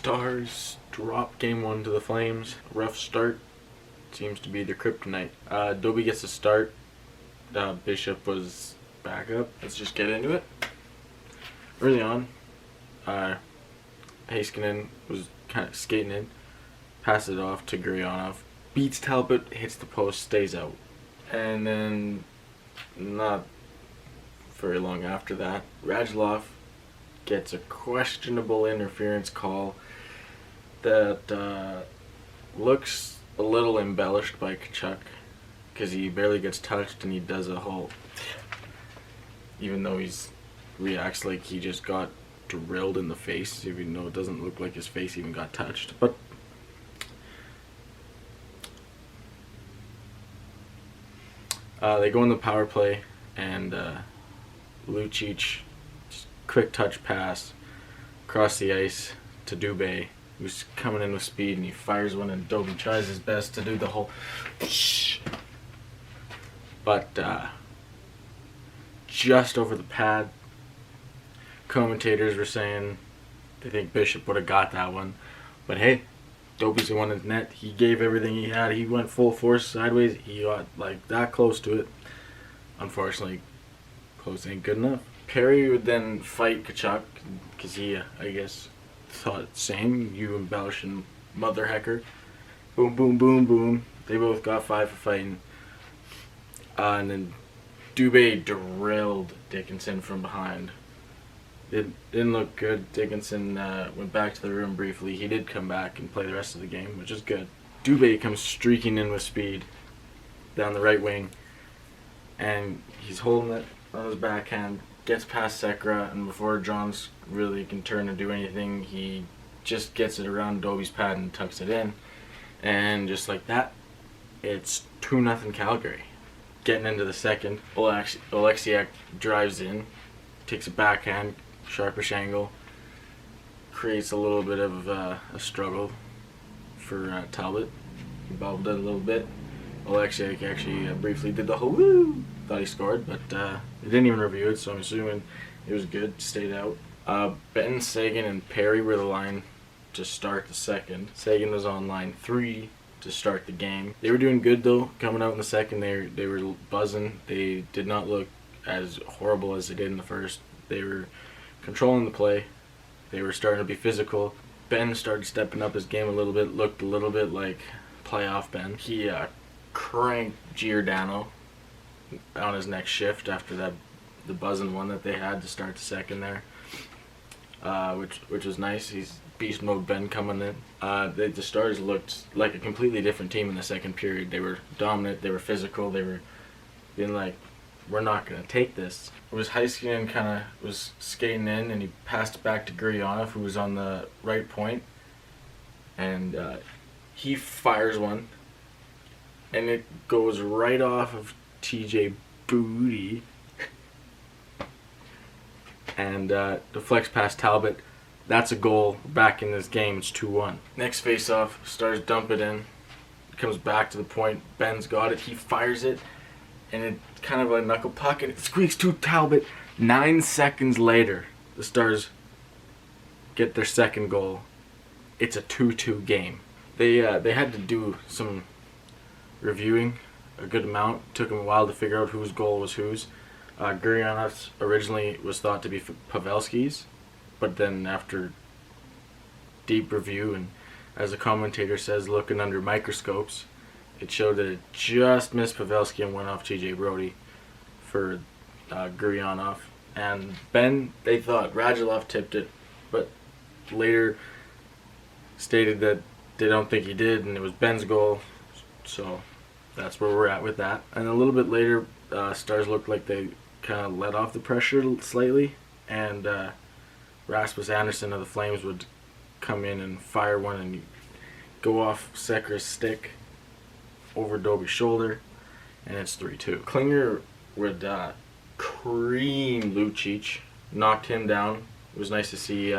Stars drop game 1 to the Flames. Rough start. Seems to be their kryptonite. Dobie gets a start. Bishop was backup. Let's just get into it. Early on, Heiskanen was kind of skating in. Passes it off to Gurionov. Beats Talbot, hits the post, stays out. And then, not very long after that, Radulov gets a questionable interference call that looks a little embellished by Tkachuk, because he barely gets touched and he does a whole, even though he's reacts like he just got drilled in the face, even though it doesn't look like his face even got touched. But they go in the power play, and Lucic, quick touch pass across the ice to Dubé, who's coming in with speed, and he fires one, and Dobie tries his best to do the whole but just over the pad. Commentators were saying they think Bishop would have got that one, but hey, Dobie's the one in net. He gave everything he had. He went full force sideways. He got like that close to it. Unfortunately, close ain't good enough. Perry would then fight Tkachuk because he, I guess, thought the same. You embellishing mother hecker. Boom, boom, boom, boom. They both got 5 for fighting. And then Dubé drilled Dickinson from behind. It didn't look good. Dickinson went back to the room briefly. He did come back and play the rest of the game, which is good. Dubé comes streaking in with speed down the right wing, and he's holding it on his backhand, gets past Sekera, and before Johns really can turn and do anything, he just gets it around Dobie's pad and tucks it in. And just like that, it's 2-0 Calgary. Getting into the second, Oleksiak drives in, takes a backhand, sharpish angle, creates a little bit of a struggle for Talbot. He bobbled it a little bit. Oleksiak actually briefly did the whole woo. Thought he scored, but they didn't even review it, so I'm assuming it was good. Stayed out. Benton, Sagan, and Perry were the line to start the second. Sagan was on line 3 to start the game. They were doing good though. Coming out in the second, they were buzzing. They did not look as horrible as they did in the first. They were controlling the play. They were starting to be physical. Ben started stepping up his game a little bit. Looked a little bit like playoff Ben. He cranked Giordano on his next shift after the buzzing one that they had to start the second there, which was nice. He's beast mode Ben coming in. The Stars looked like a completely different team in the second period. They were dominant. They were physical. They were being like, we're not going to take this. It was Heiskanen kind of was skating in, and he passed it back to Gurionov, who was on the right point, and he fires one, and it goes right off of TJ Booty and deflects past Talbot. That's a goal. Back in this game, it's 2-1. Next face-off, Stars dump it in. It comes back to the point. Ben's got it. He fires it, and it's kind of a knuckle puck, and it squeaks to Talbot. 9 seconds later, the Stars get their second goal. It's a 2-2 game. They had to do some reviewing, a good amount. Took them a while to figure out whose goal was whose. Gurionov's originally was thought to be Pavelski's, but then after deep review and, as the commentator says, looking under microscopes, it showed that it just missed Pavelski and went off TJ Brody for Gurionov. And Ben, they thought Radulov tipped it, but later stated that they don't think he did, and it was Ben's goal. So that's where we're at with that. And a little bit later, Stars looked like they kind of let off the pressure slightly, and Rasmus Anderson of the Flames would come in and fire one and go off Sekera's stick over Dobie's shoulder, and it's 3-2. Klinger would cream Lucic, knocked him down. It was nice to see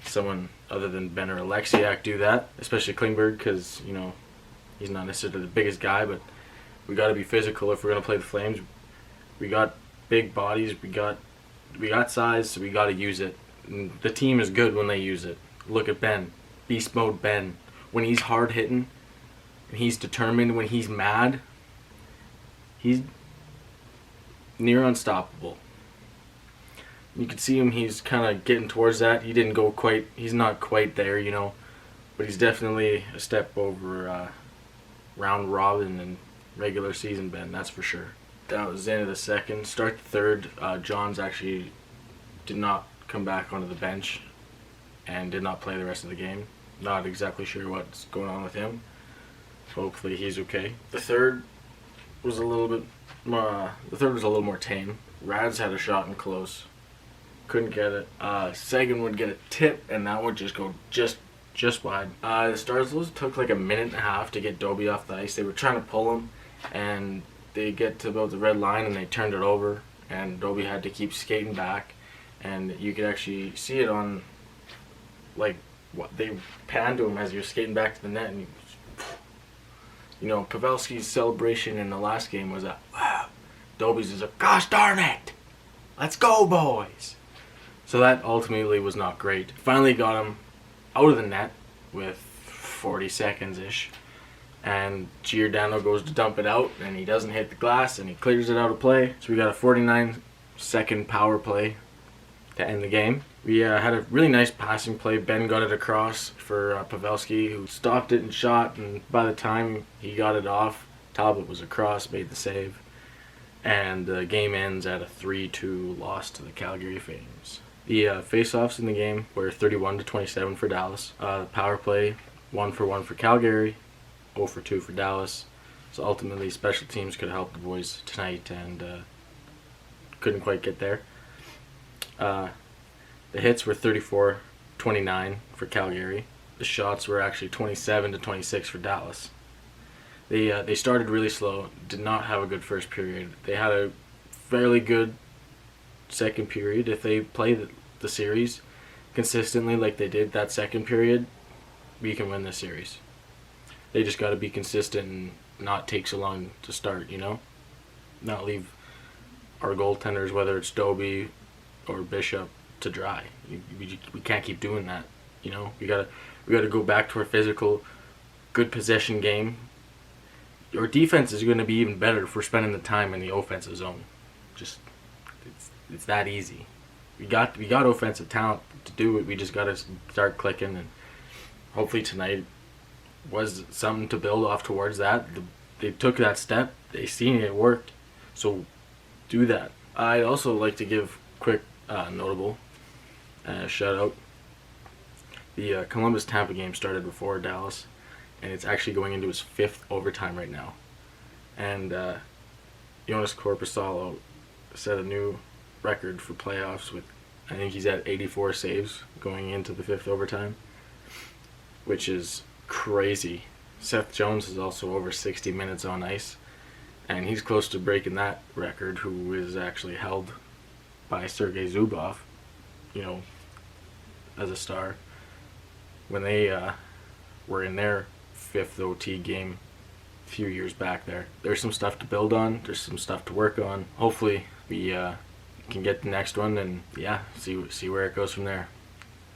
someone other than Ben or Oleksiak do that, especially Klingberg, because, you know, he's not necessarily the biggest guy, but we got to be physical if we're going to play the Flames. We got big bodies, we got size, so we got to use it. And the team is good when they use it. Look at Ben. beast mode Ben. When he's hard hitting, and he's determined, when he's mad, he's near unstoppable. You can see him, he's kind of getting towards that. He's not quite there, you know, but he's definitely a step over round robin and regular season Ben, that's for sure. That was the end of the second. Start the third. Johns actually did not come back onto the bench and did not play the rest of the game. Not exactly sure what's going on with him. Hopefully he's okay. The third was a little more tame. Rads had a shot in close. Couldn't get it. Sagan would get a tip, and that would just go just wide. The Stars took like a minute and a half to get Dobie off the ice. They were trying to pull him, and they get to about the red line, and they turned it over, and Dobie had to keep skating back, and you could actually see it on, like, what they panned to him as he was skating back to the net, and you know, Pavelski's celebration in the last game was a wow. Dobie's is a gosh darn it, let's go boys. So that ultimately was not great. Finally got him out of the net with 40 seconds-ish. And Giordano goes to dump it out, and he doesn't hit the glass, and he clears it out of play. So we got a 49-second power play to end the game. We had a really nice passing play. Ben got it across for Pavelski, who stopped it and shot, and by the time he got it off, Talbot was across, made the save. And the game ends at a 3-2 loss to the Calgary Flames. The face-offs in the game were 31-27 for Dallas. The power play, 1-for-1 for Calgary, 0-for-2 for Dallas. So ultimately, special teams could help the boys tonight, and couldn't quite get there. The hits were 34-29 for Calgary. The shots were actually 27-26 for Dallas. They started really slow, did not have a good first period. They had a fairly good second period. If they play the series consistently like they did that second period, we can win this series. They just got to be consistent and not take so long to start, you know? Not leave our goaltenders, whether it's Dobie or Bishop, to dry. We can't keep doing that, you know? We gotta go back to our physical, good possession game. Our defense is going to be even better if we're spending the time in the offensive zone. Just it's that easy. We got offensive talent to do it. We just got to start clicking, and hopefully tonight was something to build off towards that. They took that step. They seen it worked. So do that. I'd also like to give quick notable shout out. The Columbus-Tampa game started before Dallas, and it's actually going into its 5th overtime right now. And Jonas Korpisalo set a new record for playoffs with, I think he's at 84 saves going into the 5th overtime, which is crazy. Seth Jones is also over 60 minutes on ice, and he's close to breaking that record, who is actually held by Sergei Zubov, you know, as a Star, when they were in their 5th OT game a few years back there. There's some stuff to build on. There's some stuff to work on. Hopefully we can get the next one and, yeah, see where it goes from there.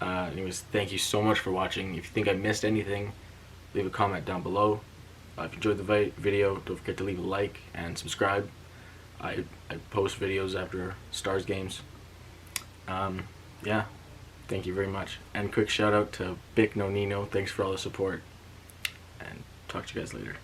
Anyways, thank you so much for watching. If you think I missed anything, leave a comment down below. If you enjoyed the video, don't forget to leave a like and subscribe. I post videos after Stars games. Yeah, thank you very much. And quick shout out to Bic No Nino. Thanks for all the support. And talk to you guys later.